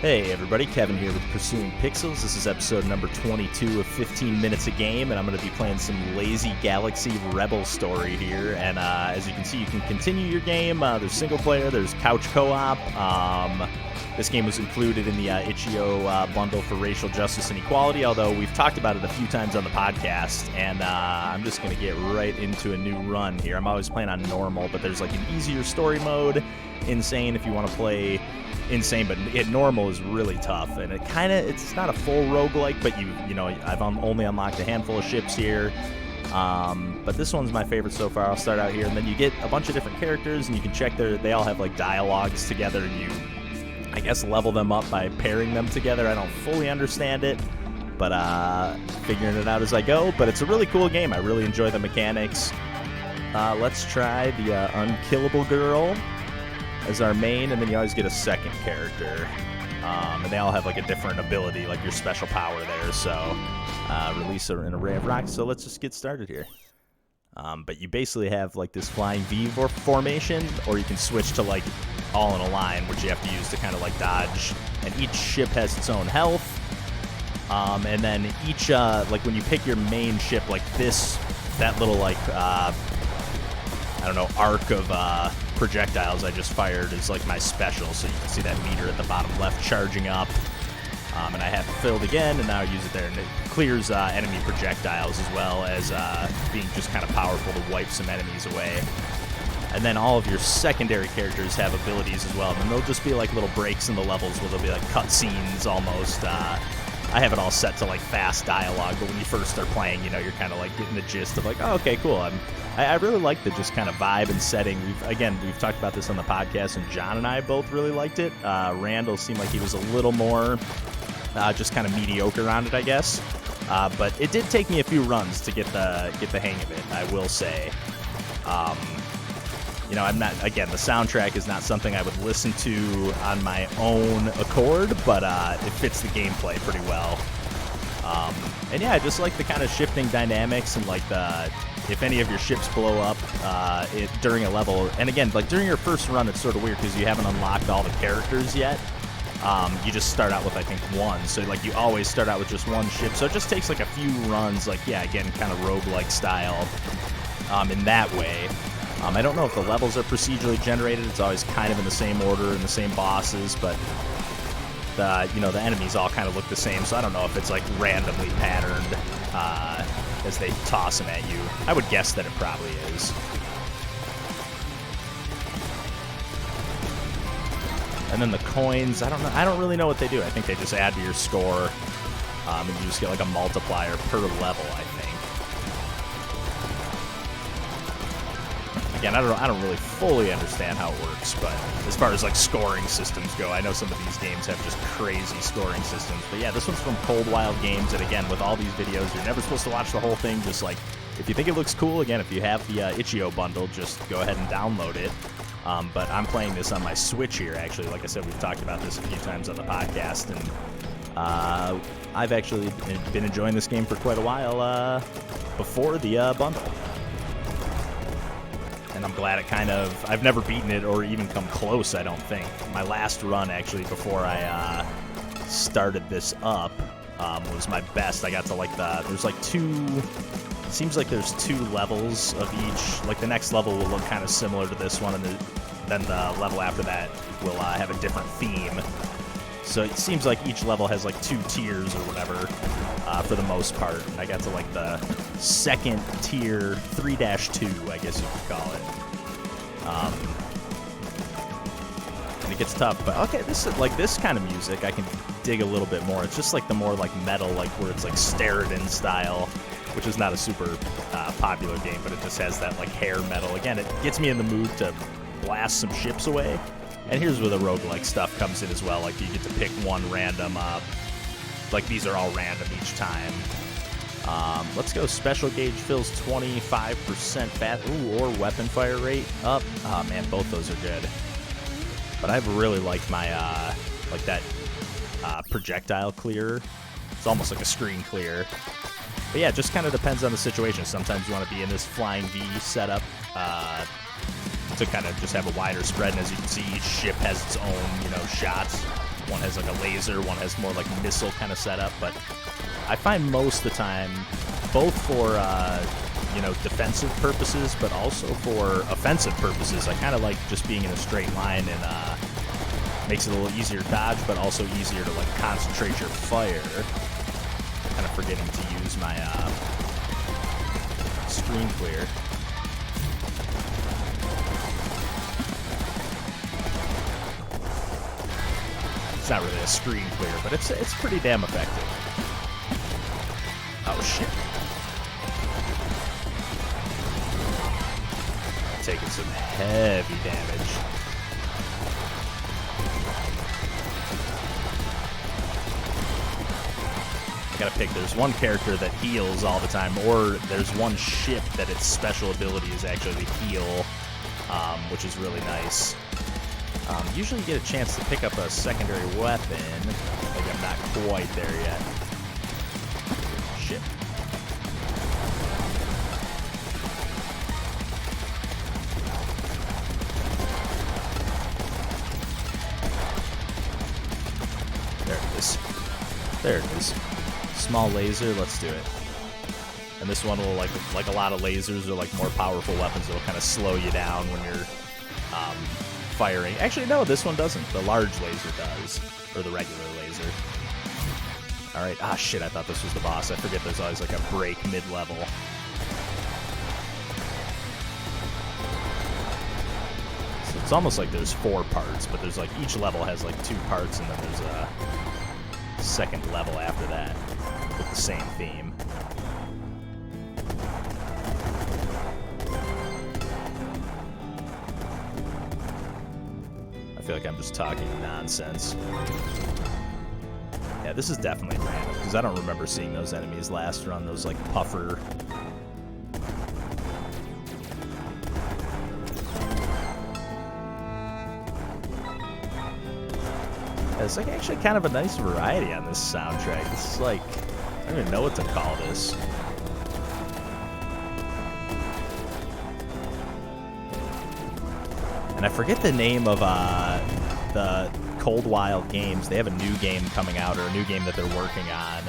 Hey everybody, Kevin here with Pursuing Pixels. This is episode number 22 of 15 Minutes a Game, and I'm going to be playing some Lazy Galaxy Rebel story here. And as you can see, you can continue your game. There's single player, there's couch co-op. This game was included in the itch.io bundle for racial justice and equality, although we've talked about it a few times on the podcast, and I'm just going to get right into a new run here. I'm always playing on normal, but there's like an easier story mode, insane if you want to play insane, but normal is really tough, and it's not a full roguelike, but you know I've only unlocked a handful of ships here, but this one's my favorite so far. I'll start out here, and then you get a bunch of different characters, and you can check they all have like dialogues together, and you I guess level them up by pairing them together. I don't fully understand it, but figuring it out as I go. But it's a really cool game. I really enjoy the mechanics. Let's try the Unkillable Girl as our main, and then you always get a second character. And they all have like a different ability, like your special power there. So release an array of rocks. So let's just get started here. But you basically have like this flying V formation, or you can switch to like all in a line, which you have to use to kind of like dodge. And each ship has its own health. And then each like when you pick your main ship, like that little like I don't know, arc of projectiles I just fired is like my special. So you can see that meter at the bottom left charging up. And I have it filled again, and now I use it there, and it clears enemy projectiles as well as being just kind of powerful to wipe some enemies away. And then all of your secondary characters have abilities as well, and they'll just be like little breaks in the levels where they'll be like cutscenes almost. I have it all set to like fast dialogue, but when you first start playing, you know, you're kind of like getting the gist of like, oh, okay, cool. I really like the just kind of vibe and setting. We've talked about this on the podcast, and John and I both really liked it. Randall seemed like he was a little more just kind of mediocre on it, I guess. But it did take me a few runs to get the hang of it, I will say. You know, the soundtrack is not something I would listen to on my own accord, but it fits the gameplay pretty well. And yeah, I just like the kind of shifting dynamics, and like if any of your ships blow up during a level, and again, like during your first run, it's sort of weird because you haven't unlocked all the characters yet. You just start out with, I think, one. So, like, you always start out with just one ship. So it just takes, like, a few runs, like, yeah, again, kind of roguelike style in that way. I don't know if the levels are procedurally generated. It's always kind of in the same order and the same bosses, but, the enemies all kind of look the same. So I don't know if it's, like, randomly patterned as they toss them at you. I would guess that it probably is. And then the coins, I don't really know what they do. I think they just add to your score, and you just get like a multiplier per level, I think. Again, I don't really fully understand how it works, but as far as like scoring systems go, I know some of these games have just crazy scoring systems. But yeah, this one's from Cold Wild Games, and again, with all these videos, you're never supposed to watch the whole thing. Just like, if you think it looks cool, again, if you have the itch.io bundle, just go ahead and download it. But I'm playing this on my Switch here, actually. Like I said, we've talked about this a few times on the podcast, and I've actually been enjoying this game for quite a while before the bundle. And I'm glad I've never beaten it or even come close, I don't think. My last run, actually, before I started this up, was my best. I got to, like, there's, like, seems like there's 2 levels of each. Like, the next level will look kind of similar to this one, and then the level after that will have a different theme. So it seems like each level has like 2 tiers or whatever for the most part. And I got to like the second tier, 3-2, I guess you could call it. And it gets tough, but okay, this kind of music I can dig a little bit more. It's just like the more like metal, like where it's like Steriden style, which is not a super popular game, but it just has that like hair metal. Again, it gets me in the mood to blast some ships away. And here's where the roguelike stuff comes in as well. Like, you get to pick one random, like these are all random each time. Let's go special gauge fills 25% fast, or weapon fire rate up. Oh man, both those are good. But I've really liked my, like that projectile clearer. It's almost like a screen clear. But yeah, it just kind of depends on the situation. Sometimes you want to be in this flying V setup to kind of just have a wider spread, and as you can see, each ship has its own, shots. One has like a laser, one has more like missile kind of setup, but I find most of the time, both for, you know, defensive purposes, but also for offensive purposes, I kind of like just being in a straight line, and makes it a little easier to dodge, but also easier to like concentrate your fire. Kind of forgetting to use my screen clear. It's not really a screen clear, but it's pretty damn effective. Oh shit. Taking some heavy damage. Gotta pick. There's one character that heals all the time, or there's one ship that its special ability is actually to heal, which is really nice. Usually you get a chance to pick up a secondary weapon. Maybe I'm not quite there yet. Shit. There it is. There it is. Small laser, let's do it. And this one will, like a lot of lasers or like more powerful weapons, it'll kind of slow you down when you're firing. Actually, no, this one doesn't. The large laser does, or the regular laser. All right. Ah, shit, I thought this was the boss. I forget there's always like a break mid-level. So it's almost like there's 4 parts, but there's like each level has like 2 parts, and then there's a second level after that with the same theme. I feel like I'm just talking nonsense. Yeah, this is definitely random, because I don't remember seeing those enemies last run, those like puffer. It's like actually kind of a nice variety on this soundtrack. This is like, I don't even know what to call this. And I forget the name of the Cold Wild games. They have a new game coming out, or a new game that they're working on.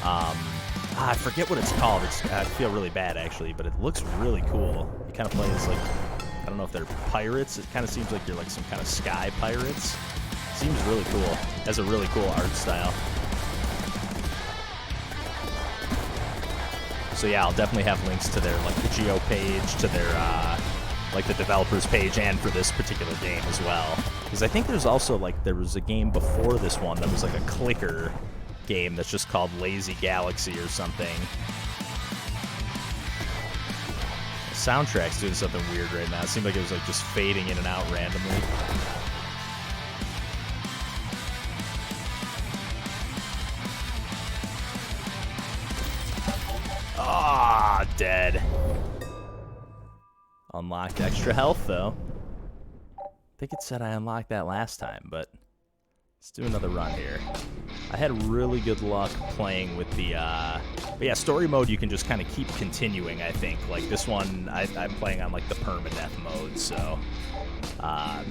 I forget what it's called. I feel really bad actually, but it looks really cool. You kind of play as like, I don't know if they're pirates. It kind of seems like you're like some kind of sky pirates. Seems really cool. Has a really cool art style. So yeah, I'll definitely have links to their like the Geo page, to their like the developers page, and for this particular game as well. Because I think there's also like there was a game before this one that was like a clicker game that's just called Lazy Galaxy or something. The soundtrack's doing something weird right now. It seemed like it was like just fading in and out randomly. Ah, dead. Unlocked extra health, though. I think it said I unlocked that last time, but let's do another run here. I had really good luck playing with the, but yeah, story mode you can just kind of keep continuing, I think. Like this one, I'm playing on like the permadeath mode, so I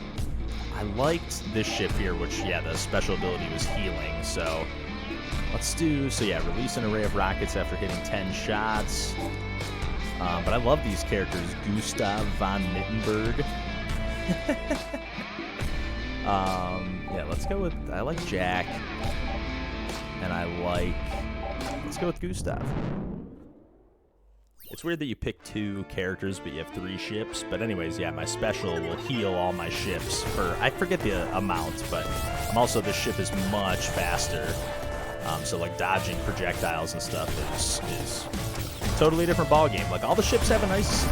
liked this ship here, which, yeah, the special ability was healing, so let's do, so yeah, release an array of rockets after hitting 10 shots. But I love these characters, Gustav von Mittenberg. Yeah, let's go with, I like Jack, and let's go with Gustav. It's weird that you pick 2 characters, but you have 3 ships. But anyways, yeah, my special will heal all my ships for, I forget the amount, but this ship is much faster. So like dodging projectiles and stuff is totally different ball game. Like all the ships have a nice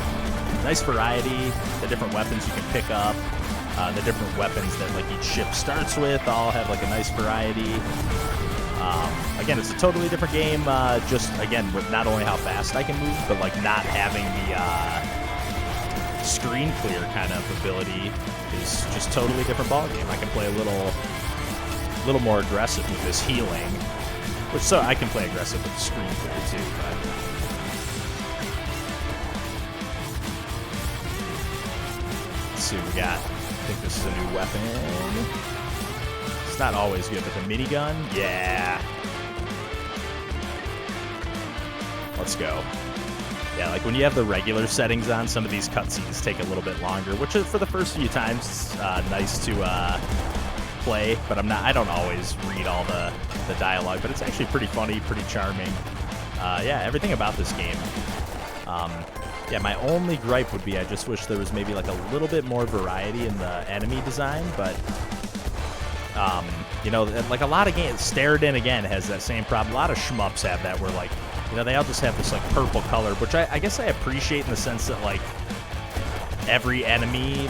variety. The different weapons you can pick up, the different weapons that like each ship starts with, all have like a nice variety. Again, it's a totally different game. Just again with not only how fast I can move, but like not having the screen clear kind of ability is just totally different ball game. I can play a little more aggressive with this healing. Which, so I can play aggressive with the screen clear too, but let's see what we got. I think this is a new weapon. It's not always good, but the minigun, yeah. Let's go. Yeah, like when you have the regular settings on, some of these cutscenes take a little bit longer, which is for the first few times nice to play, but I don't always read all the dialogue, but it's actually pretty funny, pretty charming. Yeah, everything about this game. Yeah, my only gripe would be I just wish there was maybe like a little bit more variety in the enemy design, but you know, like a lot of games, Stare It In again has that same problem. A lot of shmups have that where like, you know, they all just have this like purple color, which I guess I appreciate in the sense that like every enemy,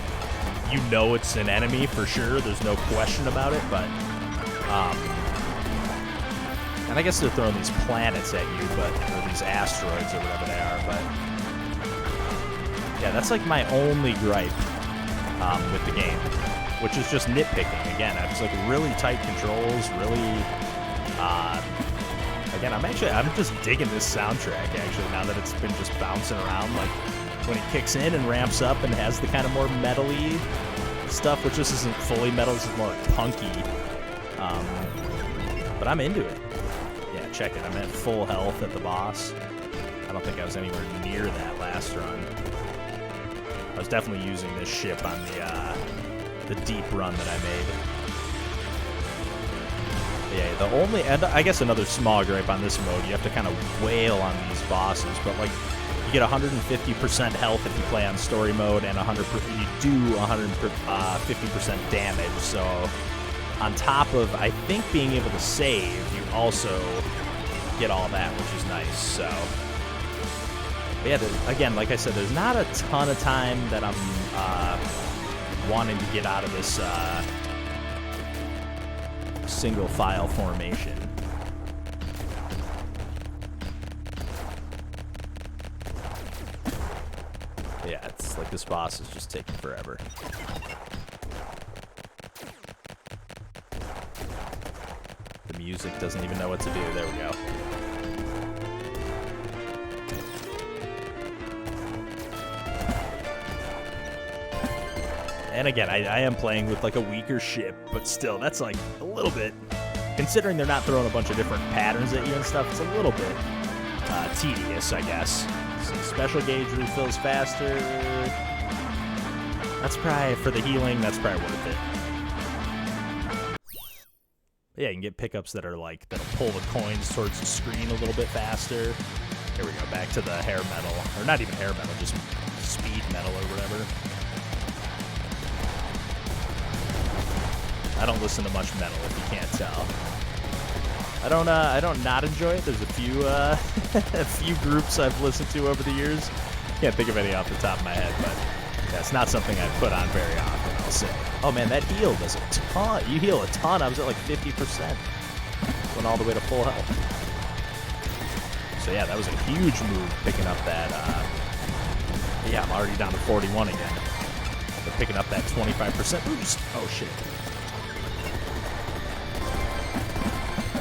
you know it's an enemy for sure. There's no question about it, but and I guess they're throwing these planets at you, or these asteroids or whatever they are, but yeah, that's like my only gripe with the game, which is just nitpicking. Again, I was like really tight controls, really. Again, I'm just digging this soundtrack. Actually, now that it's been just bouncing around, like when it kicks in and ramps up and has the kind of more metal-y stuff, which just isn't fully metal, this is more like punky. But I'm into it. Yeah, check it. I'm at full health at the boss. I don't think I was anywhere near that last run. I was definitely using this ship on the deep run that I made. Yeah, the only, and I guess another small gripe on this mode, you have to kind of wail on these bosses, but like, you get 150% health if you play on story mode, and you do 150% damage, so on top of, I think, being able to save, you also get all that, which is nice, so. But yeah, again, like I said, there's not a ton of time that I'm wanting to get out of this single file formation. Yeah, it's like this boss is just taking forever. The music doesn't even know what to do. There we go. And again, I am playing with like a weaker ship, but still, that's like a little bit, considering they're not throwing a bunch of different patterns at you and stuff, it's a little bit tedious, I guess. Some special gauge refills faster. That's probably, for the healing, that's probably worth it. But yeah, you can get pickups that are like, that'll pull the coins towards the screen a little bit faster. Here we go, back to the hair metal, or not even hair metal, just speed metal or whatever. I don't listen to much metal, if you can't tell. I don't not enjoy it. There's a few a few groups I've listened to over the years. Can't think of any off the top of my head, but yeah, it's not something I put on very often, I'll say. Oh man, that heal does a ton. You heal a ton. I was at like 50%. Went all the way to full health. So yeah, that was a huge move picking up that. Yeah, I'm already down to 41 again. But picking up that 25% boost. Oh shit.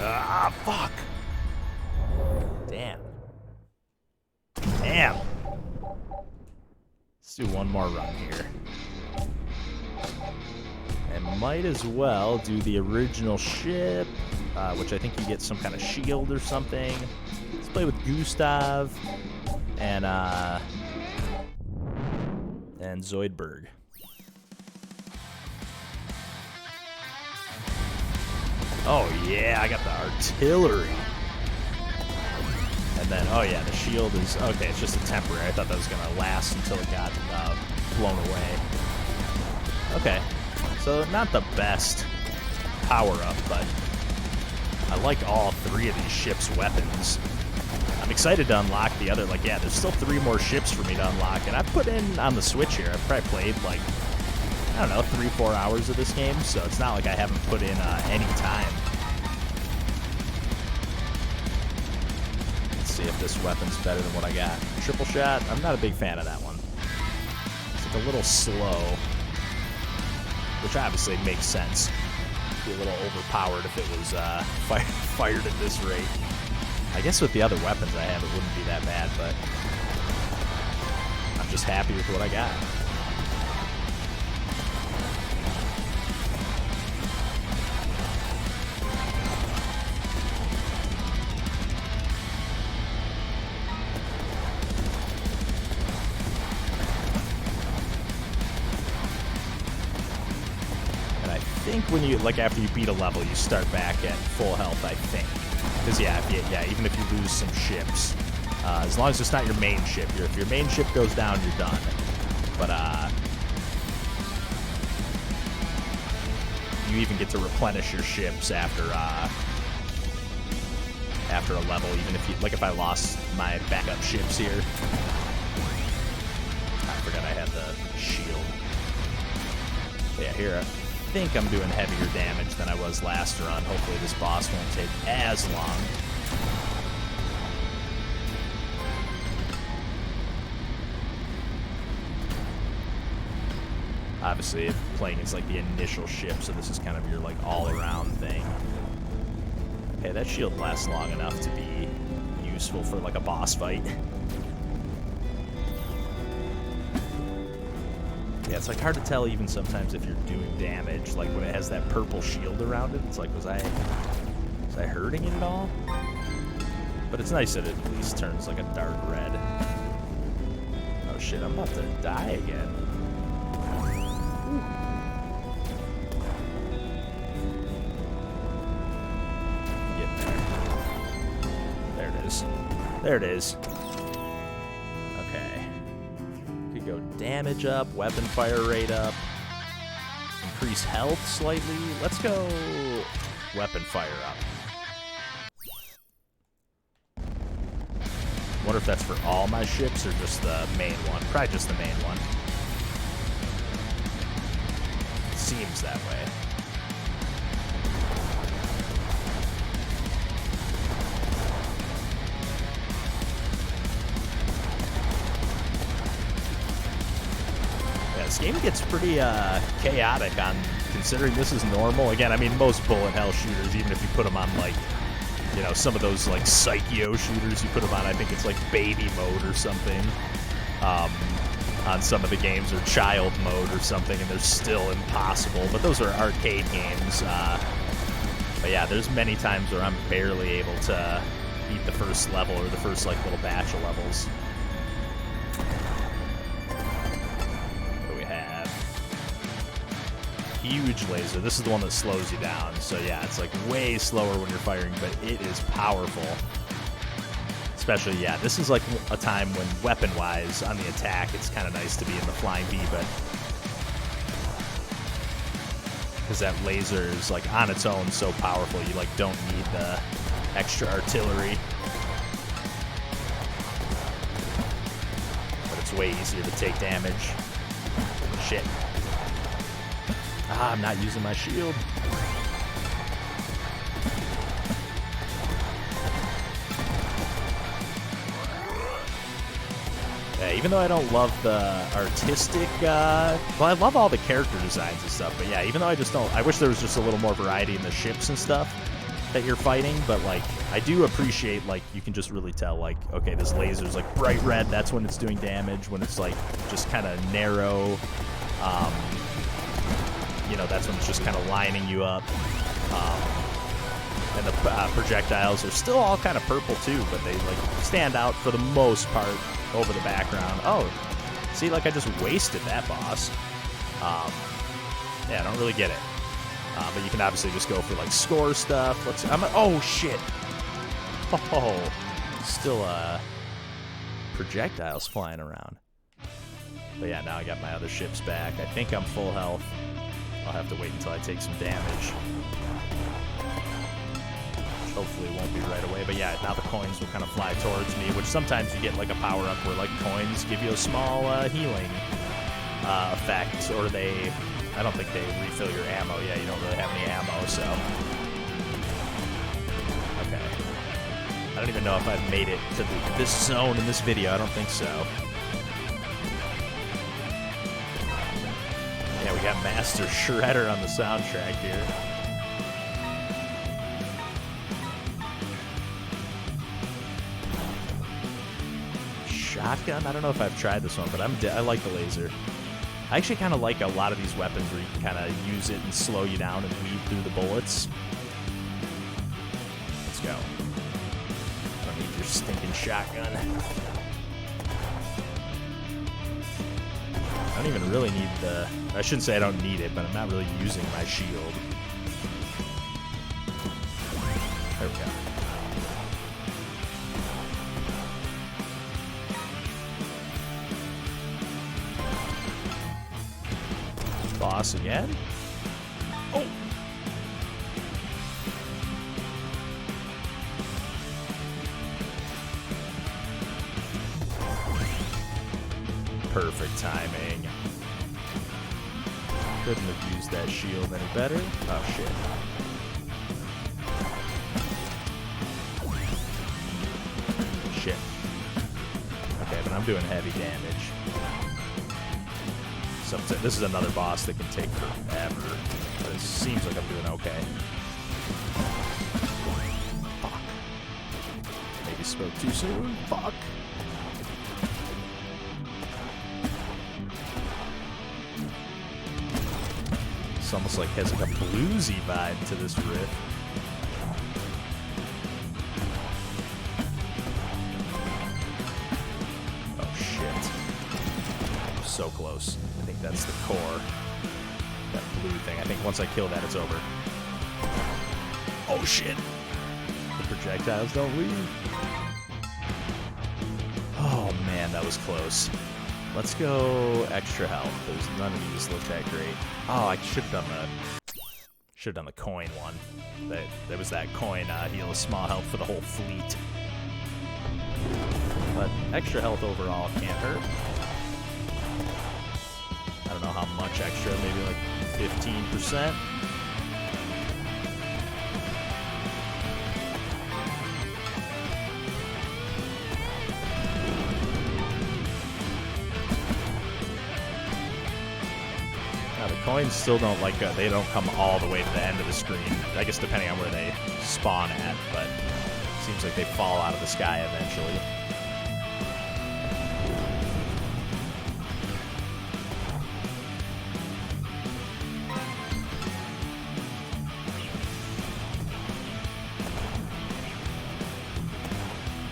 Ah, fuck. Damn. Damn. Let's do one more run here. And might as well do the original ship, which I think you get some kind of shield or something. Let's play with Gustav and Zoidberg. Oh yeah, I got the artillery. And then, oh yeah, the shield is, okay, it's just a temporary. I thought that was going to last until it got blown away. Okay, so not the best power-up, but I like all three of these ships' weapons. I'm excited to unlock the other, like, yeah, there's still 3 more ships for me to unlock, and I've put in on the Switch here, I've probably played, like, I don't know, 3-4 hours of this game, so it's not like I haven't put in any time. Let's see if this weapon's better than what I got. Triple shot, I'm not a big fan of that one. It's like a little slow, which obviously makes sense. It'd be a little overpowered if it was fired at this rate. I guess with the other weapons I have, it wouldn't be that bad, but I'm just happy with what I got. when you, like, after you beat a level, you start back at full health, I think. Because, yeah, even if you lose some ships, as long as it's not your main ship. If your main ship goes down, you're done. But, you even get to replenish your ships after a level, even if you, like, if I lost my backup ships here. I forgot I had the shield. But yeah, here, I think I'm doing heavier damage than I was last run. Hopefully this boss won't take as long. Obviously, playing is like the initial ship, so this is kind of your, like, all-around thing. Okay, that shield lasts long enough to be useful for, like, a boss fight. Yeah, it's, like, hard to tell even sometimes if you're doing damage. Like, when it has that purple shield around it, it's like, was I hurting it at all? But it's nice that it at least turns, like, a dark red. Oh, shit, I'm about to die again. There it is. Okay. Could go damage up, weapon fire rate up, increase health slightly. Let's go weapon fire up. Wonder if that's for all my ships or just the main one. Probably just the main one. Seems that way. This game gets pretty chaotic on considering this is normal. Again, I mean, most bullet hell shooters, even if you put them on, like, you know, some of those, like, Psycho shooters, you put them on, I think it's, like, baby mode or something on some of the games, or child mode or something, and they're still impossible. But those are arcade games. But yeah, there's many times where I'm barely able to beat the first level or the first, like, little batch of levels. Huge laser. This is the one that slows you down. So yeah, it's like way slower when you're firing, but it is powerful. Especially, yeah, this is like a time when weapon-wise on the attack, it's kind of nice to be in the flying V, but because that laser is like on its own so powerful, you like don't need the extra artillery. But it's way easier to take damage. Shit. Ah, I'm not using my shield. Yeah, even though I don't love the artistic, well, I love all the character designs and stuff, but yeah, even though I just don't, I wish there was just a little more variety in the ships and stuff that you're fighting, but like, I do appreciate, like, you can just really tell, like, okay, this laser's like bright red, that's when it's doing damage. When it's like just kind of narrow, you know, that's when it's just kind of lining you up. And the projectiles are still all kind of purple too, but they like stand out for the most part over the background. Oh, see, like I just wasted that boss. Yeah, I don't really get it. But you can obviously just go for like score stuff. Oh shit! Oh, still projectiles flying around. But yeah, now I got my other ships back. I think I'm full health. I'll have to wait until I take some damage. Which hopefully won't be right away. But yeah, now the coins will kind of fly towards me, which sometimes you get like a power-up where like coins give you a small healing effect, or I don't think they refill your ammo. Yeah, you don't really have any ammo, so. Okay. I don't even know if I've made it to this zone in this video. I don't think so. Yeah, we got Master Shredder on the soundtrack here. Shotgun? I don't know if I've tried this one, but I like the laser. I actually kind of like a lot of these weapons where you can kind of use it and slow you down and weave through the bullets. Let's go. I don't need your stinking shotgun. I don't even really need I shouldn't say I don't need it, but I'm not really using my shield. boss again. Oh! Perfect timing. Couldn't have used that shield any better. Oh, shit. Shit. Okay, but I'm doing heavy damage. So this is another boss that can take forever. But it seems like I'm doing okay. Fuck. Maybe spoke too soon. Fuck. It's almost like has like a bluesy vibe to this riff. Oh shit. So close. I think that's the core. That blue thing. I think once I kill that, it's over. Oh shit. The projectiles don't leave. Oh man, that was close. Let's go extra health, because none of these look that great. Oh, I should have done the coin one. There was that coin heal a small health for the whole fleet. But extra health overall can't hurt. I don't know how much extra, maybe like 15%. Coins still don't they don't come all the way to the end of the screen. I guess depending on where they spawn at, but it seems like they fall out of the sky eventually.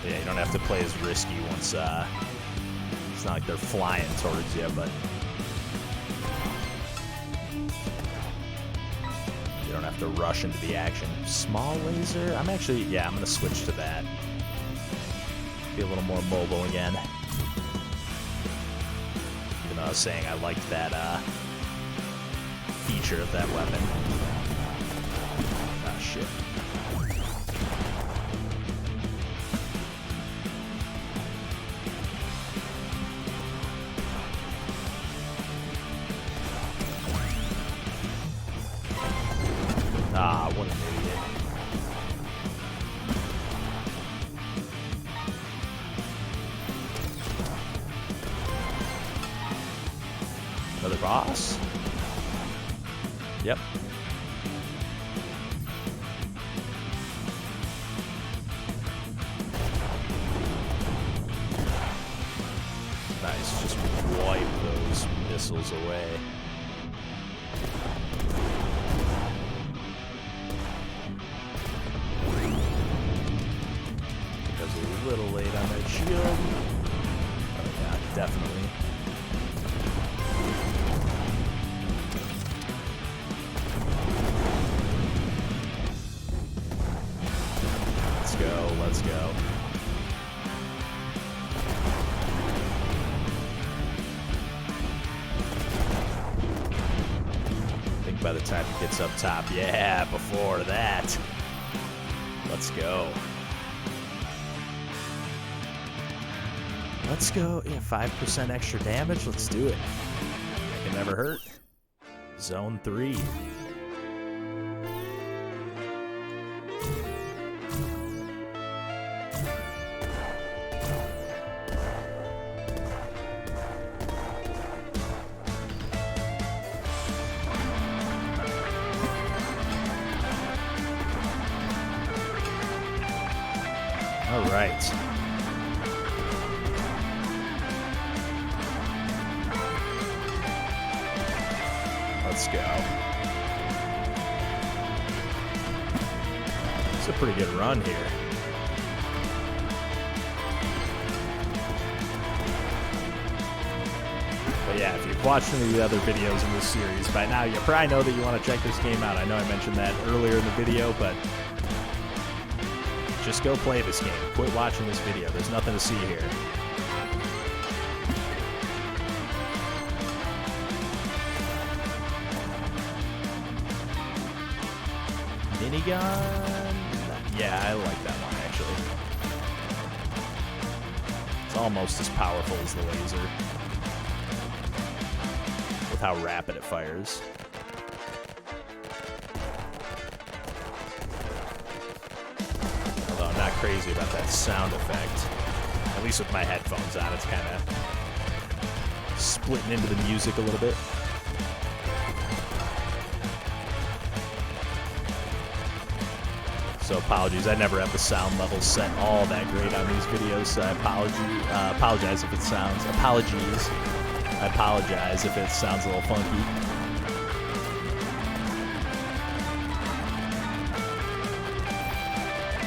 Yeah, you don't have to play as risky once it's not like they're flying towards you, but you don't have to rush into the action. Small laser? I'm gonna switch to that. Be a little more mobile again. Even though I was saying I liked that feature of that weapon. Ah, shit. Ah, what an idiot. Another boss? Yep. Nice, just wipe those missiles away. A little late on that shield. Oh yeah, definitely. Let's go, let's go. I think by the time he gets up top, yeah, before that. Let's go. Let's go, yeah, 5% extra damage, let's do it. That can never hurt. Zone 3. All right. Let's go. It's a pretty good run here. But yeah, if you've watched any of the other videos in this series, by now you probably know that you want to check this game out. I know I mentioned that earlier in the video, but just go play this game. Quit watching this video. There's nothing to see here. minigun. Yeah, I like that one, actually. It's almost as powerful as the laser, with how rapid it fires. Although I'm not crazy about that sound effect. At least with my headphones on, it's kind of splitting into the music a little bit. So apologies, I never have the sound levels set all that great on these videos, so I apologize if it sounds, I apologize if it sounds a little funky.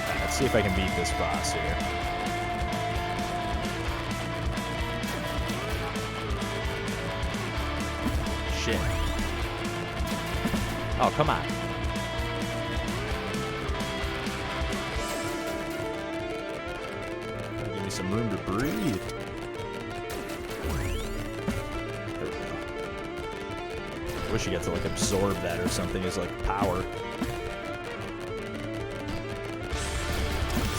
Right, let's see if I can beat this boss here. Shit. Oh, come on. Give me some room to breathe. There we go. I wish you got to like absorb that or something as like power.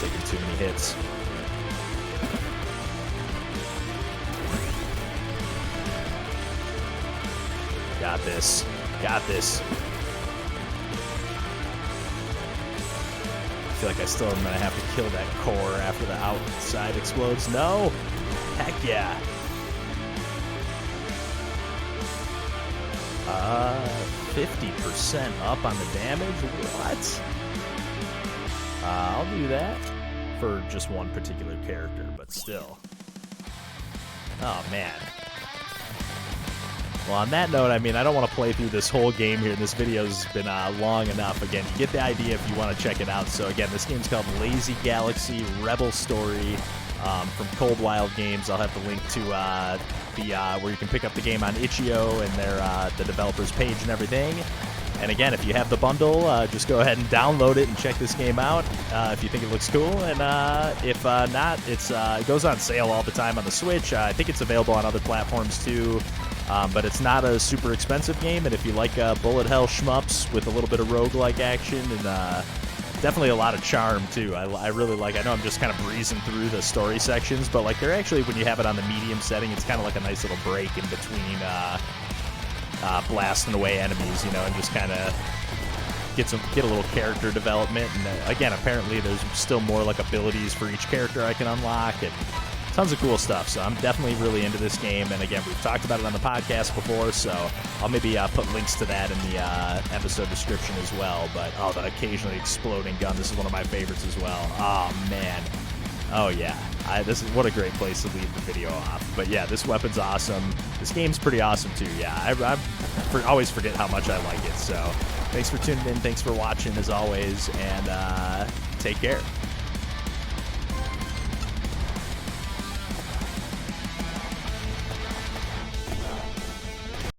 Taking too many hits. Got this. Got this. I feel like I still am going to have to kill that core after the outside explodes. No! Heck yeah. 50% up on the damage? What? I'll do that for just one particular character, but still. Oh, man. Well, on that note, I mean, I don't want to play through this whole game here. This video's been long enough. Again, you get the idea if you want to check it out. So, again, this game's called Lazy Galaxy Rebel Story from Cold Wild Games. I'll have the link to where you can pick up the game on Itch.io and the developer's page and everything. And again, if you have the bundle, just go ahead and download it and check this game out if you think it looks cool. And if not, it goes on sale all the time on the Switch. I think it's available on other platforms too. But it's not a super expensive game, and if you like bullet hell shmups with a little bit of roguelike action and definitely a lot of charm too. I really like. I know I'm just kind of breezing through the story sections, but like they're actually, when you have it on the medium setting, it's kind of like a nice little break in between blasting away enemies, you know, and just kind of get a little character development. And again, apparently there's still more like abilities for each character I can unlock, and tons of cool stuff. So I'm definitely really into this game, and again, we've talked about it on the podcast before, so I'll maybe put links to that in the episode description as well. But oh, the occasionally exploding gun, this is one of my favorites as well. Oh man, oh yeah, this is what a great place to leave the video off. But yeah, this weapon's awesome. This game's pretty awesome too. Yeah, I always forget how much I like it. So thanks for tuning in, thanks for watching as always, and take care.